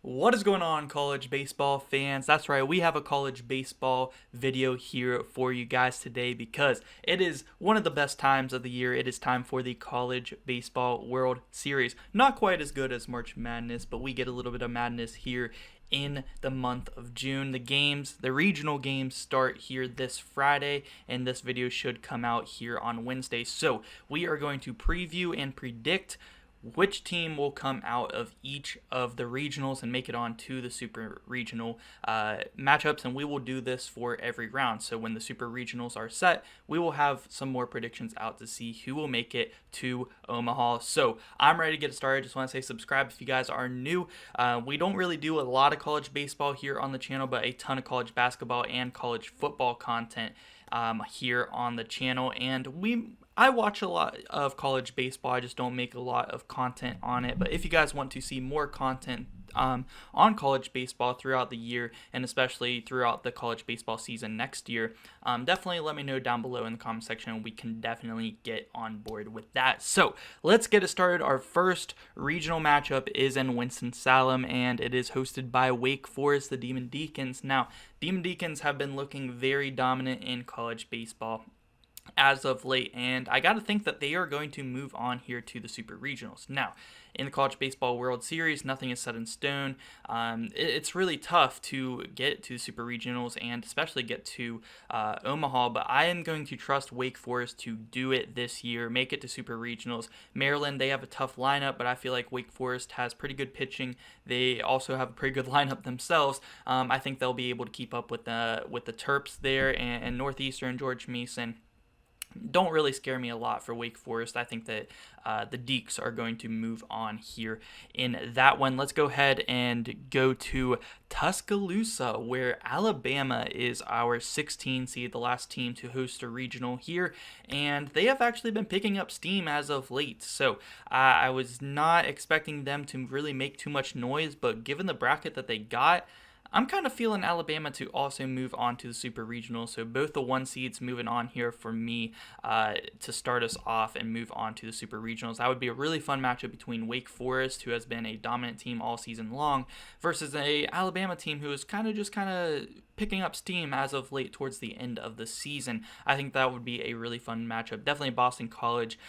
What is going on, college baseball fans? That's right, we have a college baseball video here for you guys today because it is one of the best times of the year. It is time for the College Baseball World Series. Not quite as good as March Madness, but we get a little bit of madness here in the month of June. The regional games start here this Friday, and this video should come out here on Wednesday. So we are going to preview and predict which team will come out of each of the regionals and make it on to the super regional matchups, and we will do this for every round. So when the super regionals are set, we will have some more predictions out to see who will make it to Omaha. So I'm ready to get started. Just want to say subscribe if you guys are new. We don't really do a lot of college baseball here on the channel, but a ton of college basketball and college football content here on the channel, and I watch a lot of college baseball. I just don't make a lot of content on it. But if you guys want to see more content on college baseball throughout the year, and especially throughout the college baseball season next year, definitely let me know down below in the comment section. We can definitely get on board with that. So let's get it started. Our first regional matchup is in Winston-Salem, and it is hosted by Wake Forest, the Demon Deacons. Now, Demon Deacons have been looking very dominant in college baseball as of late, and I got to think that they are going to move on here to the super regionals. Now, in the College Baseball World Series, nothing is set in stone. It's really tough to get to super regionals and especially get to Omaha, but I am going to trust Wake Forest to do it this year, make it to super regionals. Maryland, they have a tough lineup, but I feel like Wake Forest has pretty good pitching. They also have a pretty good lineup themselves. I think they'll be able to keep up with the Terps there, and Northeastern, George Mason don't really scare me a lot for Wake Forest. I think that the Deacs are going to move on here in that one. Let's go ahead and go to Tuscaloosa, where Alabama is our 16 seed, the last team to host a regional here, and they have actually been picking up steam as of late. So I was not expecting them to really make too much noise, but given the bracket that they got, I'm kind of feeling Alabama to also move on to the super regional, so both the one seeds moving on here for me to start us off and move on to the super regionals. That would be a really fun matchup between Wake Forest, who has been a dominant team all season long, versus a Alabama team who is kind of picking up steam as of late towards the end of the season. I think that would be a really fun matchup. Definitely Boston College.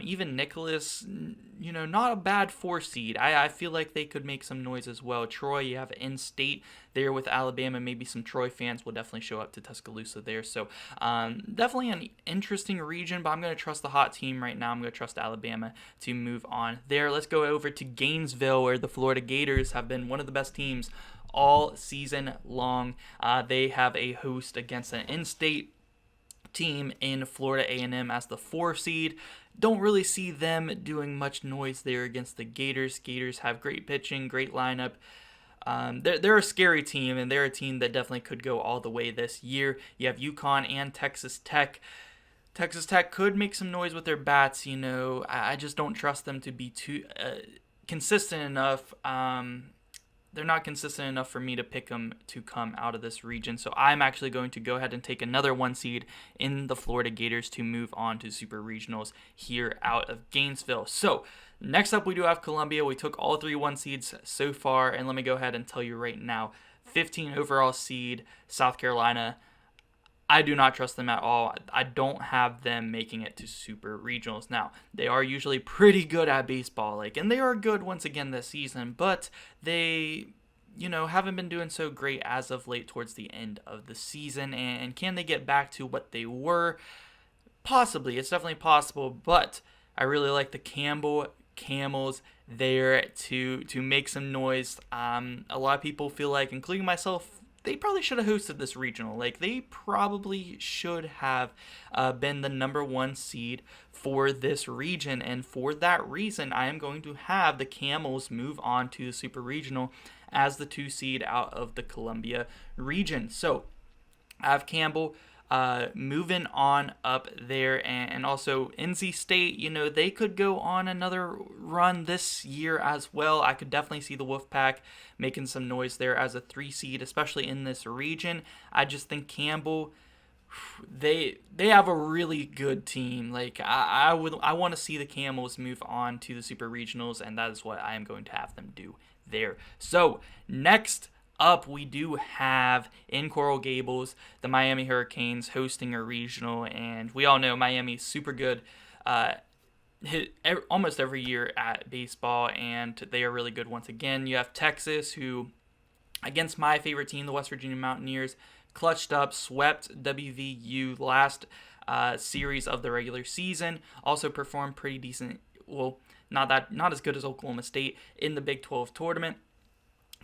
Even Nicholas, not a bad 4 seed. I feel like they could make some noise as well. Troy, you have in-state there with Alabama. Maybe some Troy fans will definitely show up to Tuscaloosa there. So definitely an interesting region, but I'm going to trust the hot team right now. I'm going to trust Alabama to move on there. Let's go over to Gainesville, where the Florida Gators have been one of the best teams all season long. They have a host against an in-state team in Florida A&M as the 4 seed. Don't really see them doing much noise there against the Gators. Gators have great pitching, great lineup. They're a scary team, and they're a team that definitely could go all the way this year. You have UConn and Texas Tech. Texas Tech could make some noise with their bats. I just don't trust them to be too consistent enough. They're not consistent enough for me to pick them to come out of this region. So I'm actually going to go ahead and take another 1 seed in the Florida Gators to move on to super regionals here out of Gainesville. So next up, we do have Columbia. We took all 3 1 seeds so far, and let me go ahead and tell you right now, 15 overall seed, South Carolina. I do not trust them at all. I don't have them making it to super regionals. Now, they are usually pretty good at baseball, and they are good once again this season, but they, haven't been doing so great as of late towards the end of the season. And can they get back to what they were? Possibly. It's definitely possible, but I really like the Camels there to make some noise. A lot of people feel like, including myself, they probably should have hosted this regional. They probably should have been the number 1 seed for this region. And for that reason, I am going to have the Camels move on to the super regional as the 2 seed out of the Columbia region. So I have Campbell moving on up there, and also NC State, they could go on another run this year as well. I could definitely see the Wolfpack making some noise there as a 3 seed, especially in this region. I just think Campbell, they have a really good team. I want to see the Camels move on to the super regionals, and that is what I am going to have them do there. So next up, we do have in Coral Gables the Miami Hurricanes hosting a regional, and we all know Miami's super good almost every year at baseball, and they are really good once again. You have Texas, who, against my favorite team, the West Virginia Mountaineers, clutched up, swept WVU last series of the regular season. Also performed pretty decent. Well, not as good as Oklahoma State in the Big 12 tournament.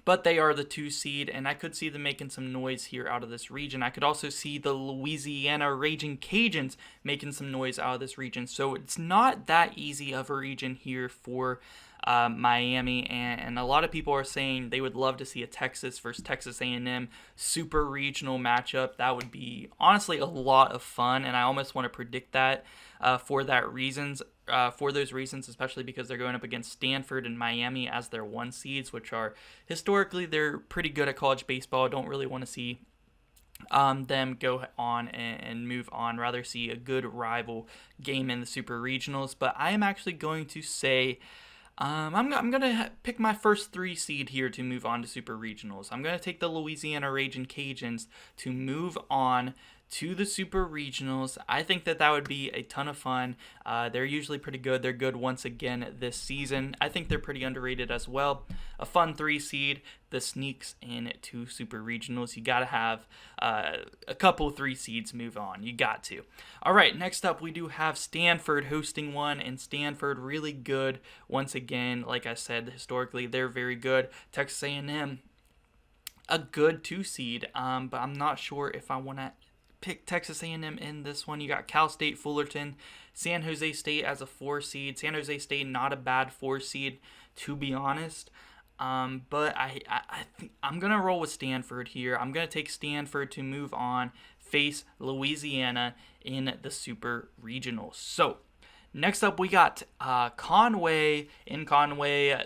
But they are the 2 seed, and I could see them making some noise here out of this region. I could also see the Louisiana Raging Cajuns making some noise out of this region. So it's not that easy of a region here for Miami, and a lot of people are saying they would love to see a Texas versus Texas A&M super regional matchup. That would be honestly a lot of fun, and I almost want to predict that for those reasons, especially because they're going up against Stanford and Miami as their 1 seeds, which are historically they're pretty good at college baseball. Don't really want to see them go on and move on. Rather see a good rival game in the super regionals. But I am actually going to say I'm going to pick my first 3 seed here to move on to super regionals. I'm going to take the Louisiana Raging Cajuns to move on to the super regionals. I think that would be a ton of fun. They're usually pretty good. They're good once again this season. I think they're pretty underrated as well. A fun 3 seed that sneaks into super regionals. You got to have a couple 3 seeds move on. You got to. All right, next up we do have Stanford hosting one, and Stanford really good once again. Like I said, historically they're very good. Texas A&M, a good 2 seed, but I'm not sure if I want to pick Texas A&M in this one. You got Cal State Fullerton, San Jose State as a 4 seed. San Jose State not a bad 4 seed, to be honest. But I think I'm gonna roll with Stanford here. I'm gonna take Stanford to move on, face Louisiana in the super regionals. So next up we got Conway,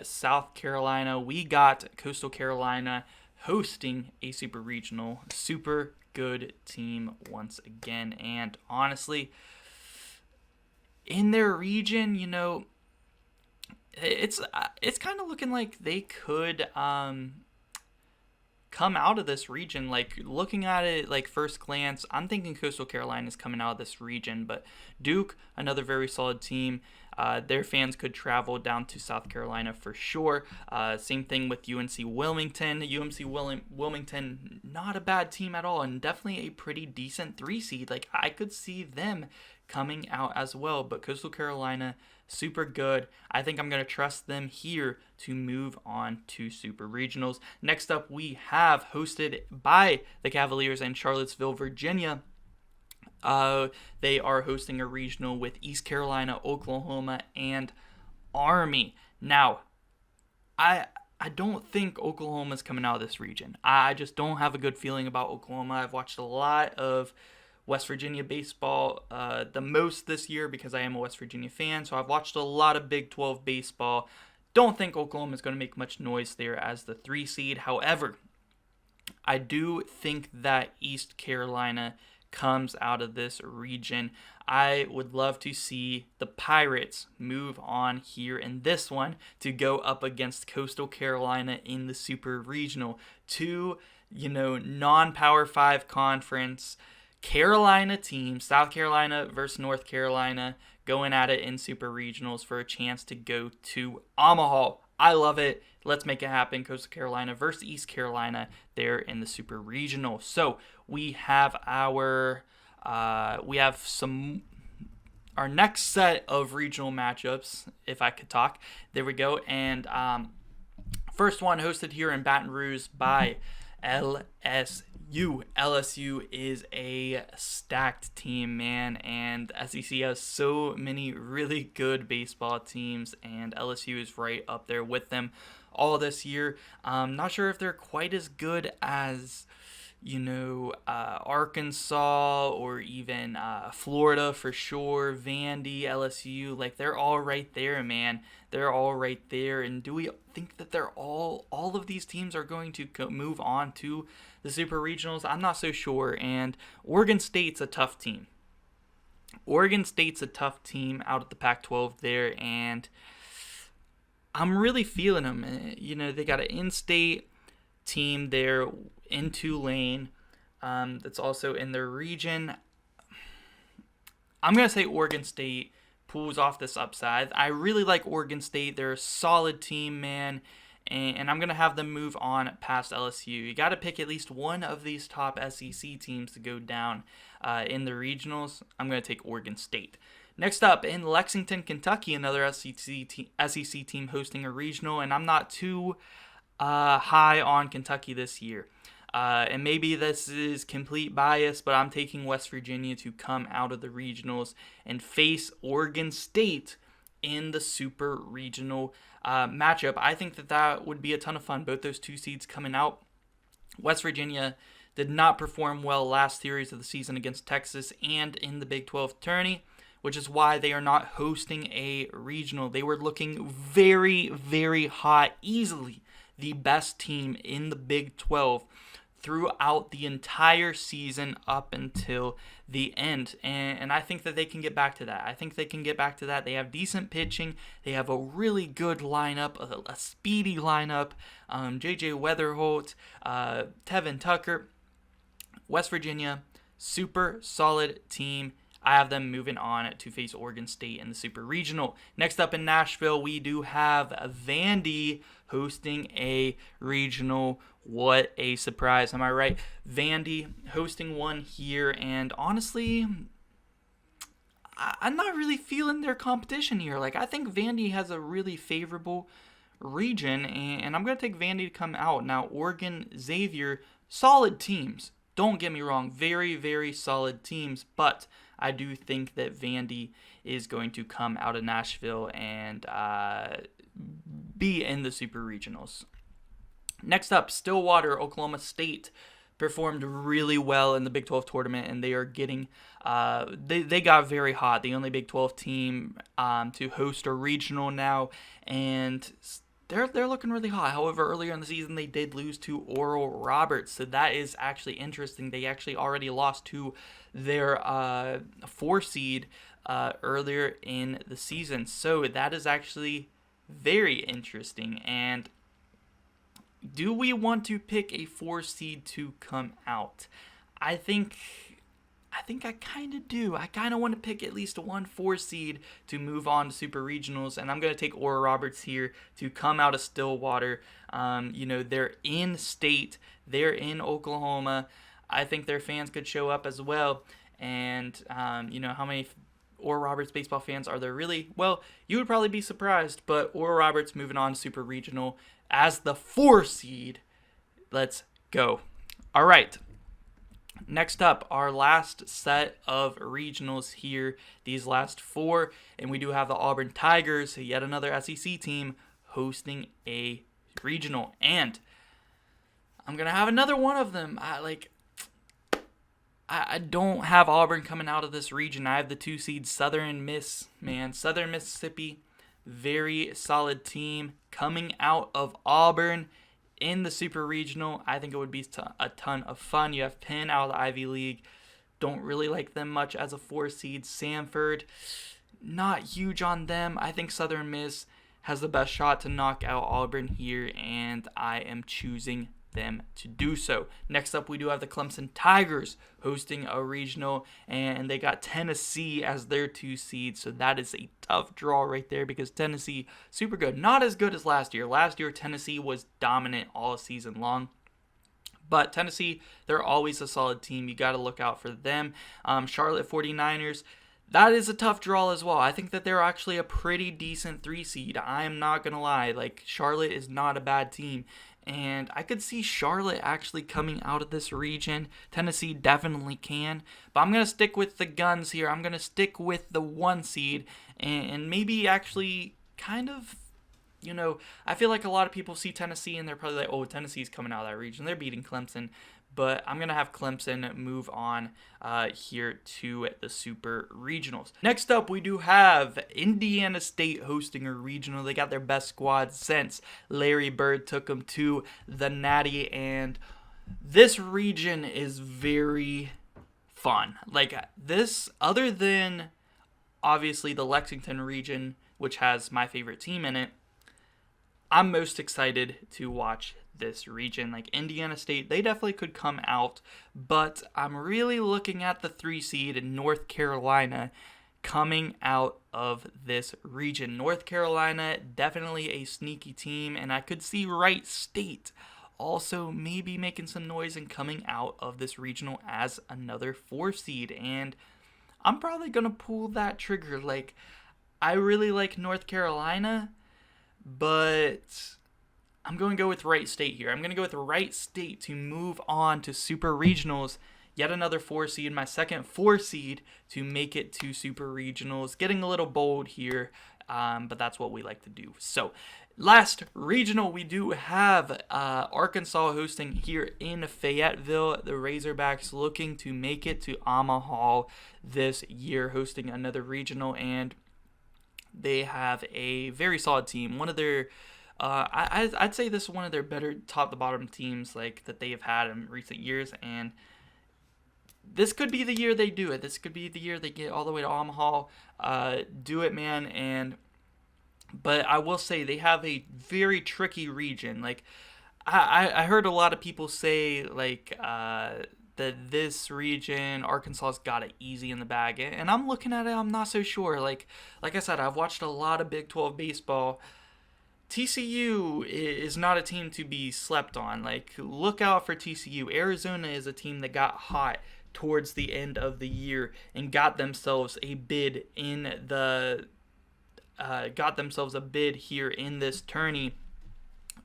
South Carolina. We got Coastal Carolina hosting a super regional. Super good team once again, and honestly, in their region, it's kind of looking like they could come out of this region. Like, looking at it, like, first glance, I'm thinking Coastal Carolina is coming out of this region, but Duke, another very solid team. Their fans could travel down to South Carolina for sure. Same thing with UNC Wilmington. Wilmington, not a bad team at all, and definitely a pretty decent 3 seed. Like, I could see them coming out as well, but Coastal Carolina, super good. I think I'm going to trust them here to move on to super regionals. Next up, we have, hosted by the Cavaliers in Charlottesville, Virginia. They are hosting a regional with East Carolina, Oklahoma, and Army. Now, I don't think Oklahoma's coming out of this region. I just don't have a good feeling about Oklahoma. I've watched a lot of West Virginia baseball, the most this year because I am a West Virginia fan, so I've watched a lot of Big 12 baseball. Don't think Oklahoma is going to make much noise there as the 3 seed. However, I do think that East Carolina comes out of this region. I would love to see the Pirates move on here in this one to go up against Coastal Carolina in the Super Regional. 2, non-Power 5 conference Carolina teams, South Carolina versus North Carolina, going at it in Super Regionals for a chance to go to Omaha. I love it. Let's make it happen. Coastal Carolina versus East Carolina there in the Super Regional. So we have our next set of regional matchups, if I could talk. There we go. And first one hosted here in Baton Rouge by LSU. LSU is a stacked team, man, and SEC has so many really good baseball teams, and LSU is right up there with them all this year. Not sure if they're quite as good as, Arkansas or even Florida for sure, Vandy, LSU, like, they're all right there, man. They're all right there. And do we think that they're all of these teams are going to move on to the Super Regionals? I'm not so sure. And Oregon State's a tough team. Oregon State's a tough team out at the Pac-12 there, and I'm really feeling them. They got an in-state team there in Tulane that's also in their region. I'm going to say Oregon State pulls off this upside. I really like Oregon State. They're a solid team, man. And I'm going to have them move on past LSU. You got to pick at least one of these top SEC teams to go down in the regionals. I'm going to take Oregon State. Next up, in Lexington, Kentucky, another SEC team hosting a regional. And I'm not too high on Kentucky this year. And maybe this is complete bias, but I'm taking West Virginia to come out of the regionals and face Oregon State in the super regional matchup. I think that would be a ton of fun. Both those two seeds coming out. West Virginia did not perform well last series of the season against Texas and in the Big 12 tourney, which is why they are not hosting a regional. They were looking very, very hot, easily the best team in the Big 12 throughout the entire season up until the end. And I think that they can get back to that. They have decent pitching. They have a really good lineup, a speedy lineup. J.J. Weatherholt, Tevin Tucker. West Virginia, super solid team. I have them moving on to face Oregon State in the Super Regional. Next up in Nashville, we do have Vandy hosting a regional. What a surprise, am I right? Vandy hosting one here, and honestly, I'm not really feeling their competition here. I think Vandy has a really favorable region, and I'm going to take Vandy to come out. Now, Oregon, Xavier, solid teams. Don't get me wrong, very, very solid teams, but I do think that Vandy is going to come out of Nashville and be in the Super Regionals. Next up, Stillwater, Oklahoma State performed really well in the Big 12 tournament, and they are getting they got very hot. The only Big 12 team to host a regional now, and they're looking really hot. However, earlier in the season, they did lose to Oral Roberts, so that is actually interesting. They actually already lost to their 4 seed earlier in the season, so that is actually very interesting. And do we want to pick a 4 seed to come out? I think I kind of do. I kind of want to pick at least one 4 seed to move on to Super Regionals, and I'm going to take Oral Roberts here to come out of Stillwater. They're in state. They're in Oklahoma. I think their fans could show up as well. And, how many Oral Roberts baseball fans are there really? Well, you would probably be surprised, but Oral Roberts moving on to Super Regional as the 4 seed. Let's go. All right. Next up, our last set of regionals here, these last 4, and we do have the Auburn Tigers, yet another SEC team, hosting a regional. And I'm going to have another one of them. I don't have Auburn coming out of this region. I have the 2 seed Southern Mississippi, very solid team coming out of Auburn in the Super Regional. I think it would be a ton of fun. You have Penn out of the Ivy League. Don't really like them much as a 4 seed. Samford, not huge on them. I think Southern Miss has the best shot to knock out Auburn here, and I am choosing them to do so. Next up, we do have the Clemson Tigers hosting a regional, and they got Tennessee as their 2 seed, so that is a tough draw right there because Tennessee, super good. Not as good as last year. Last year, Tennessee was dominant all season long. But Tennessee, they're always a solid team. You got to look out for them. Charlotte 49ers, that is a tough draw as well. I think that they're actually a pretty decent 3 seed. I am not going to lie. Charlotte is not a bad team. And I could see Charlotte actually coming out of this region. Tennessee definitely can. But I'm going to stick with the guns here. I'm going to stick with the 1 seed. And maybe actually kind of, I feel like a lot of people see Tennessee and they're probably like, oh, Tennessee's coming out of that region. They're beating Clemson. But I'm going to have Clemson move on here to the Super Regionals. Next up, we do have Indiana State hosting a regional. They got their best squad since Larry Bird took them to the Natty. And this region is very fun. This, other than obviously the Lexington region, which has my favorite team in it, I'm most excited to watch this region. Like Indiana State, they definitely could come out, but I'm really looking at the 3 seed in North Carolina coming out of this region. North Carolina, definitely a sneaky team, and I could see Wright State also maybe making some noise and coming out of this regional as another 4 seed. And I'm probably going to pull that trigger. Like, I really like North Carolina, but I'm going to go with Wright State here. I'm going to go with Wright State to move on to Super Regionals. Yet another 4 seed, my second 4 seed to make it to Super Regionals. Getting a little bold here, but that's what we like to do. So, last regional, we do have Arkansas hosting here in Fayetteville. The Razorbacks looking to make it to Omaha this year, hosting another regional, and they have a very solid team. One of their I'd say this is one of their better top to bottom teams like that they have had in recent years, and this could be the year they do it. This could be the year they get all the way to Omaha. Do it, man. But I will say they have a very tricky region. Like I heard a lot of people say like that this region, Arkansas's got it easy in the bag, and I'm looking at it. I'm not so sure. Like I said, I've watched a lot of Big 12 baseball. TCU is not a team to be slept on. Like, look out for TCU. Arizona is a team that got hot towards the end of the year and got themselves a bid here in this tourney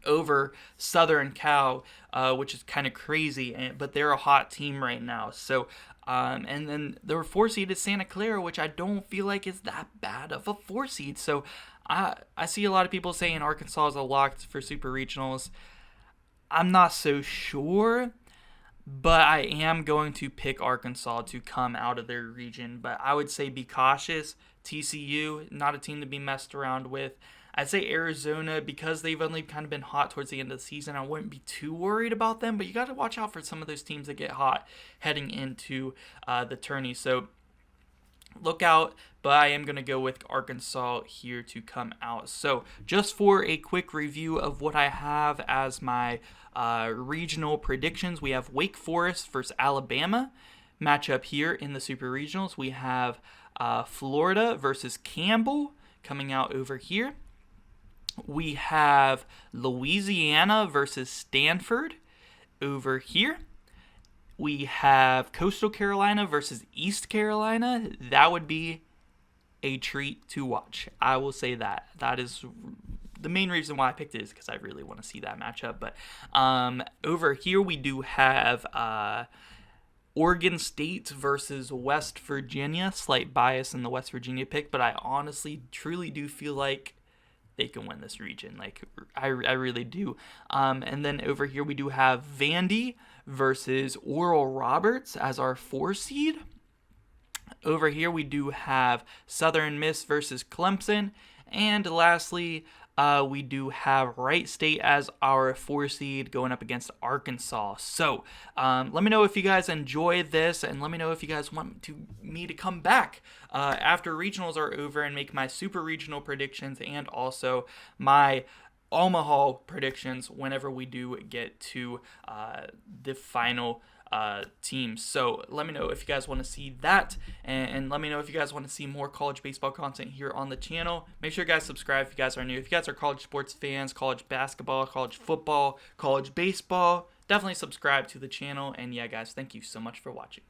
over Southern Cal, which is kind of crazy, but they're a hot team right now. So, and then the 4 seed is Santa Clara, which I don't feel like is that bad of a 4 seed. So, I see a lot of people saying Arkansas is a lock for Super Regionals. I'm not so sure, but I am going to pick Arkansas to come out of their region. But I would say be cautious. TCU, not a team to be messed around with. I'd say Arizona, because they've only kind of been hot towards the end of the season, I wouldn't be too worried about them. But you got to watch out for some of those teams that get hot heading into the tourney. So look out, but I am going to go with Arkansas here to come out. So just for a quick review of what I have as my regional predictions, we have Wake Forest versus Alabama matchup here in the Super Regionals. We have Florida versus Campbell coming out over here. We have Louisiana versus Stanford over here. We have Coastal Carolina versus East Carolina. That would be a treat to watch. I will say that. That is the main reason why I picked it, is because I really want to see that matchup. But over here we do have Oregon State versus West Virginia. Slight bias in the West Virginia pick, but I honestly, truly do feel like they can win this region. Like, I really do. And then over here we do have Vandy versus Oral Roberts as our 4 seed. Over here we do have Southern Miss versus Clemson. And lastly, we do have Wright State as our 4 seed going up against Arkansas. So let me know if you guys enjoy this, and let me know if you guys want me to come back after regionals are over and make my super regional predictions and also my Omaha predictions whenever we do get to the final teams. So let me know if you guys want to see that, and let me know if you guys want to see more college baseball content here on the channel. Make sure you guys subscribe if you guys are new. If you guys are college sports fans, college basketball, college football, college baseball, definitely subscribe to the channel. And yeah, guys, thank you so much for watching.